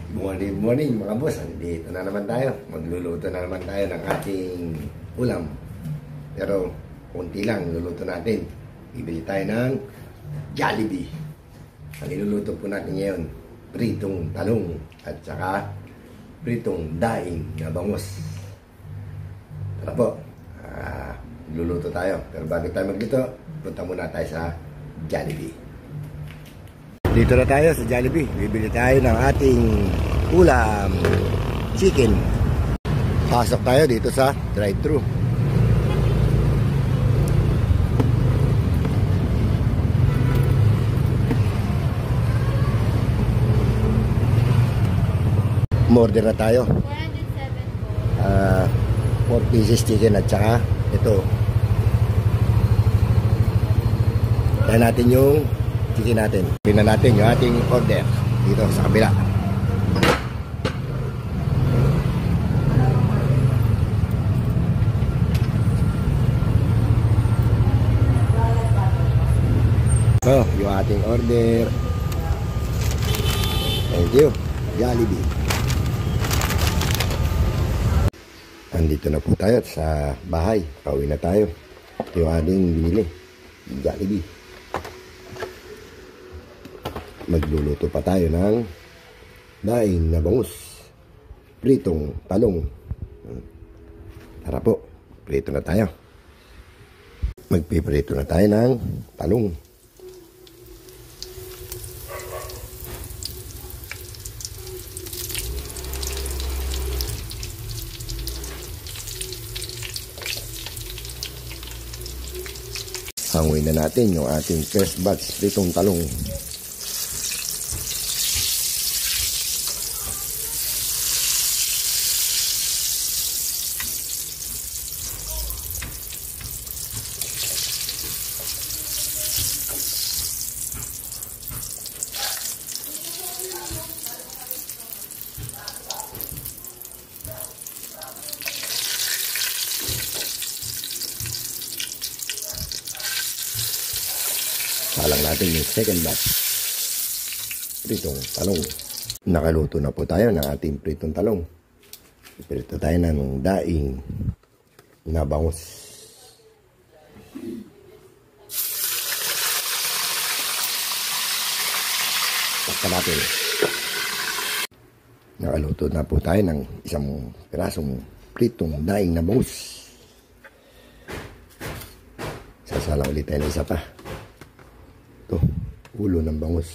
Morning, morning mga boss. Andito na naman tayo. Magluluto na naman tayo ng ating ulam. Pero konti lang luluto natin. Bibili tayo ng Jollibee. Ang iluluto po natin ngayon, pritong talong at saka pritong daing na bangus. Tara po, luluto tayo. Pero bago tayo magluto, punta muna tayo sa Jollibee. Dito na tayo sa Jollibee. Bibili tayo ng ating ulam, chicken. Pasok tayo dito sa drive-thru. Order na tayo. 4 pieces chicken at saka ito. Tayo natin yung chicken natin. Tingnan natin yung ating order dito sa kabila. So, yung ating order. Thank you, Jollibee. Andito na po tayo sa bahay. Pauwi na tayo. Yung ating binili, Jollibee. Magluluto pa tayo ng daing na bangus, pritong talong. Tara po, prito na tayo. Magpiprito na tayo ng talong. Hanguin na natin yung ating first batch pritong talong. Salang natin yung second batch pritong talong. Nakaluto na po tayo ng ating pritong talong. Prito tayo ng daing na bangus. Takpan natin. Nakaluto na po tayo ng isang pirasong pritong daing na bangus. Sasalang ulit tayo ng isa pa. Ito, ulo ng bangus.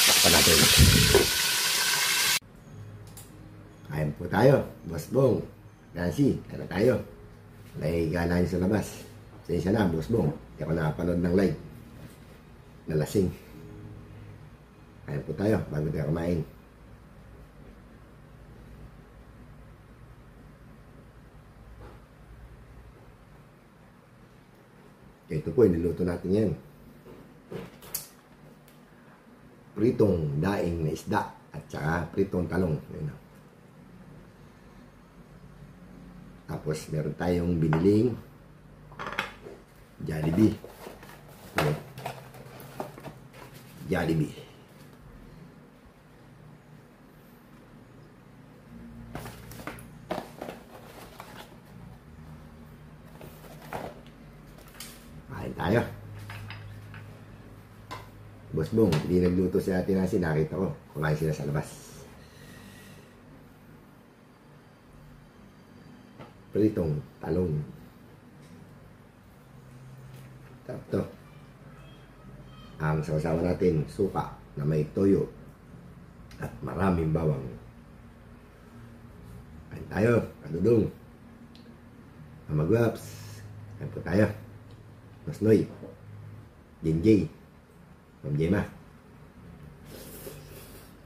Takpan natin. Kain po tayo, Boss Bong, Nancy, ano tayo? Nahihiga na sa labas. Sensya na, Boss Bong. Hindi ako nakapanood ng live. Nalasing. Kain po tayo bago tayo kumain. Ito po, niluto natin yan. Pritong daing na isda at saka pritong talong. Tapos meron tayong biniling Jollibee. Jollibee. Kain tayo. Boss Bong, hindi nagluto si Ate Nancy. Nakita ko, kumain sila sa labas. Pritong talong. Tapos to. Ang sawasawa natin, suka na may toyo at maraming bawang. Kain tayo, kadudong. Amagwaps. Kain po tayo. Mas Noy, Jinjay, Ma'am Jema.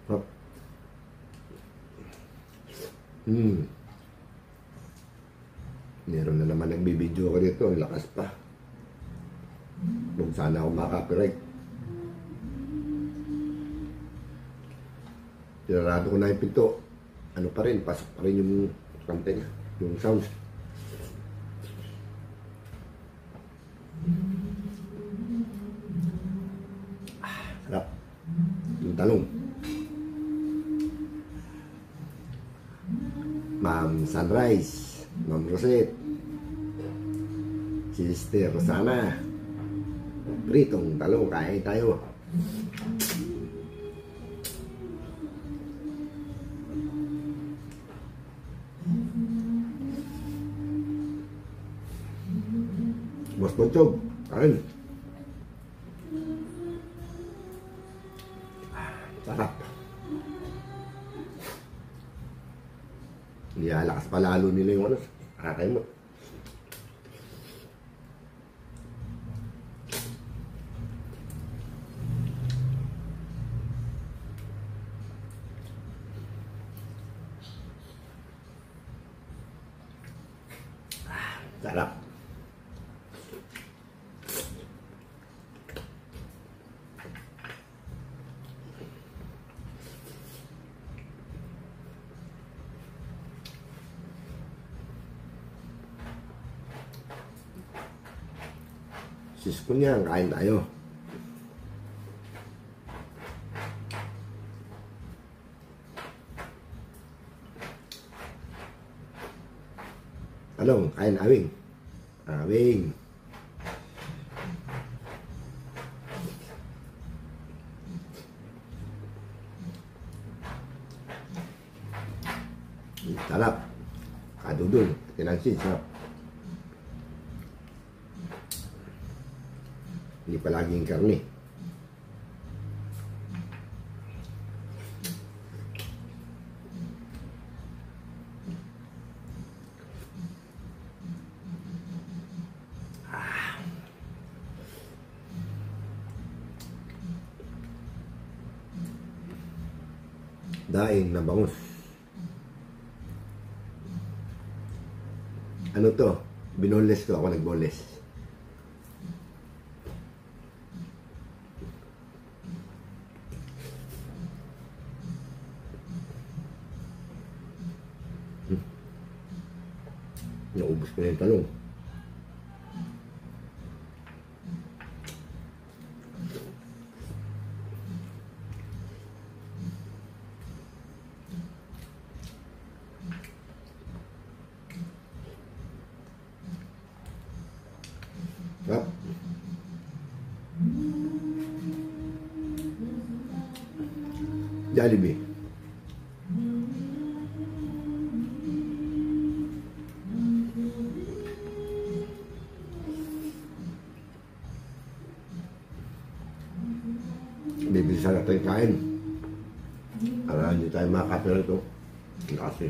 Hop. Meron na naman nagbibideo ko dito. Ang lakas pa. Huwag sana ako makaka-copyright. Tinarado ko na yung pinto. Ano pa rin, pasok pa rin yung kante niya, yung sounds. talong. Ma'am Sunrise, Ma'am Rosette, Sister Rosana, pritong talong, kain tayo. Boss Ponchog, kain. Sarap. Niyalakas pa lalo nila yung ano. Kakain mo. Sarap. Sis ko niya, kain tayo. Anong, kain awing. Awing. Sarap. Kadudul. Tinansin, sarap. Hindi palaging karne. Daing na bangus. Ano to? Binoles ko. Ako nagboles. Naubos ko na yung talong. Sarap. Jollibee. Bibilisan natin kain. Para hindi tayo makakapira ito. Kasi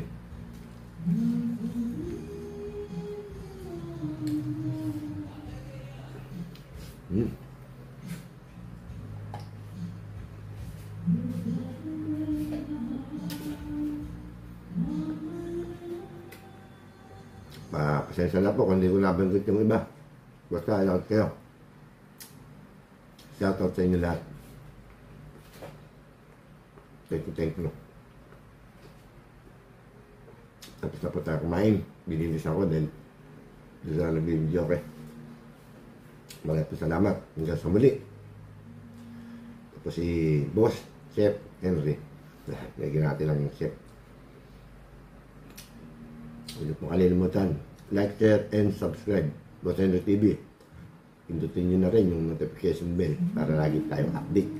pasensya na po kung hindi ko nabanggit yung iba. Basta alam kayo. Shoutout sa inyo lahat. Thank you. Tapos na po tayo kumain. Binilis ako dahil doon na nag-video ako. Maraming po salamat. Hanggang sa muli. Tapos si Boss, Chef Henry. Lagyan natin lang yung chef. Huwag pong kalilimutan. Like, share, and subscribe. Boss Henry TV. Pindutin nyo na rin yung notification bell para lagi tayong update.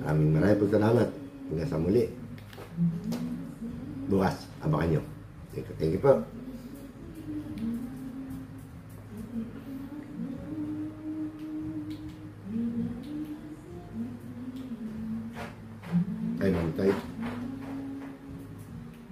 Maraming po salamat. Hanggang sa muli. Bukas, abangan nyo. Thank you po. Ay, tayo.